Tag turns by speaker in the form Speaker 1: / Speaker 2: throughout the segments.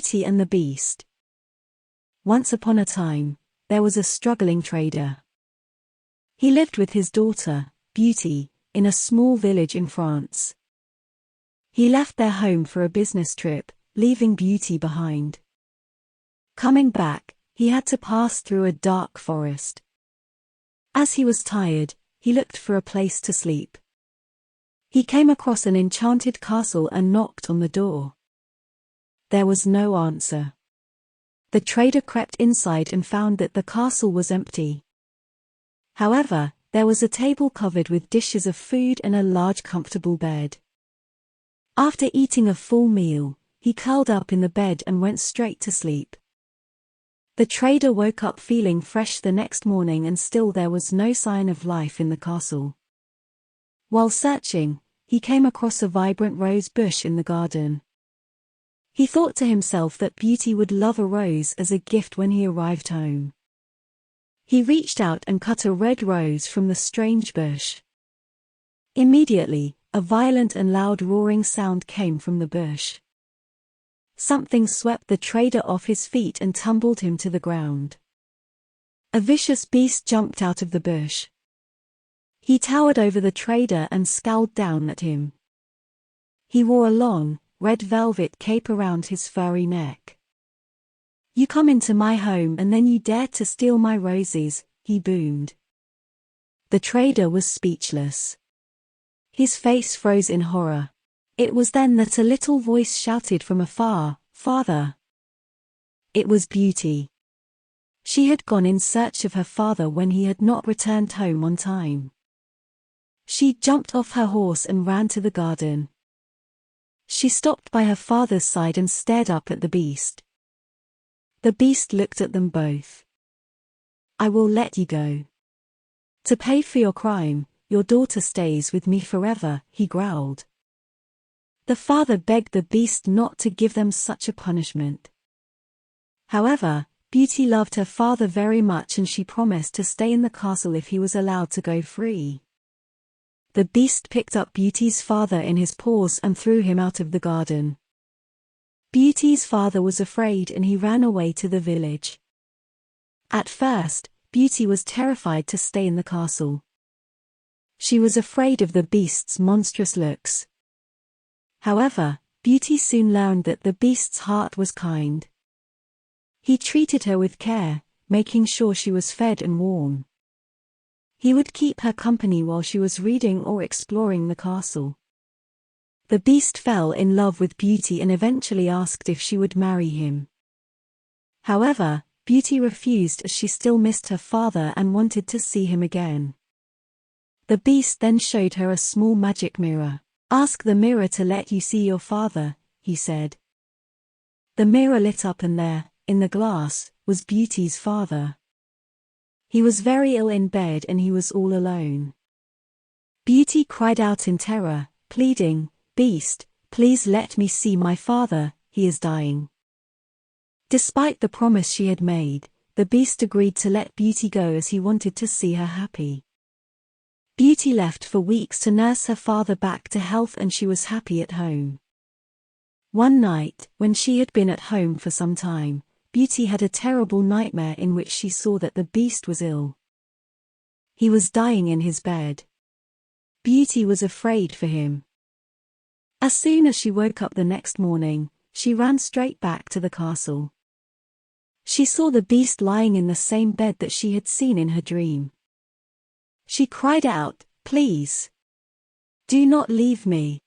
Speaker 1: Beauty and the Beast. Once upon a time, there was a struggling trader. He lived with his daughter, Beauty, in a small village in France. He left their home for a business trip, leaving Beauty behind. Coming back, he had to pass through a dark forest. As he was tired, he looked for a place to sleep. He came across an enchanted castle and knocked on the door. There was no answer. The trader crept inside and found that the castle was empty. However, there was a table covered with dishes of food and a large comfortable bed. After eating a full meal, he curled up in the bed and went straight to sleep. The trader woke up feeling fresh the next morning and still there was no sign of life in the castle. While searching, he came across a vibrant rose bush in the garden. He thought to himself that Beauty would love a rose as a gift when he arrived home. He reached out and cut a red rose from the strange bush. Immediately, a violent and loud roaring sound came from the bush. Something swept the trader off his feet and tumbled him to the ground. A vicious beast jumped out of the bush. He towered over the trader and scowled down at him. He wore a long, red velvet cape around his furry neck. "You come into my home and then you dare to steal my roses," he boomed. The trader was speechless. His face froze in horror. It was then that a little voice shouted from afar, "Father!" It was Beauty. She had gone in search of her father when he had not returned home on time. She jumped off her horse and ran to the garden. She stopped by her father's side and stared up at the beast. The beast looked at them both. "I will let you go. To pay for your crime, your daughter stays with me forever," he growled. The father begged the beast not to give them such a punishment. However, Beauty loved her father very much and she promised to stay in the castle if he was allowed to go free. The beast picked up Beauty's father in his paws and threw him out of the garden. Beauty's father was afraid and he ran away to the village. At first, Beauty was terrified to stay in the castle. She was afraid of the beast's monstrous looks. However, Beauty soon learned that the beast's heart was kind. He treated her with care, making sure she was fed and warm. He would keep her company while she was reading or exploring the castle. The beast fell in love with Beauty and eventually asked if she would marry him. However, Beauty refused as she still missed her father and wanted to see him again. The beast then showed her a small magic mirror. "Ask the mirror to let you see your father," he said. The mirror lit up and there, in the glass, was Beauty's father. He was very ill in bed and he was all alone. Beauty cried out in terror, pleading, "Beast, please let me see my father, he is dying." Despite the promise she had made, the beast agreed to let Beauty go as he wanted to see her happy. Beauty left for weeks to nurse her father back to health and she was happy at home. One night, when she had been at home for some time, Beauty had a terrible nightmare in which she saw that the beast was ill. He was dying in his bed. Beauty was afraid for him. As soon as she woke up the next morning, she ran straight back to the castle. She saw the beast lying in the same bed that she had seen in her dream. She cried out, "Please! Do not leave me.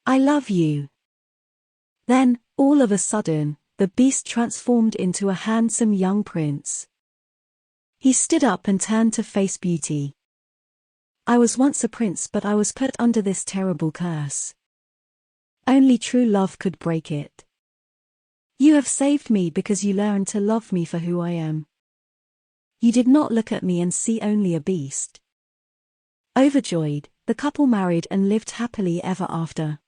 Speaker 1: I love you." Then, all of a sudden, the beast transformed into a handsome young prince. He stood up and turned to face Beauty. "I was once a prince but I was put under this terrible curse. Only true love could break it. You have saved me because you learned to love me for who I am. You did not look at me and see only a beast." Overjoyed, the couple married and lived happily ever after.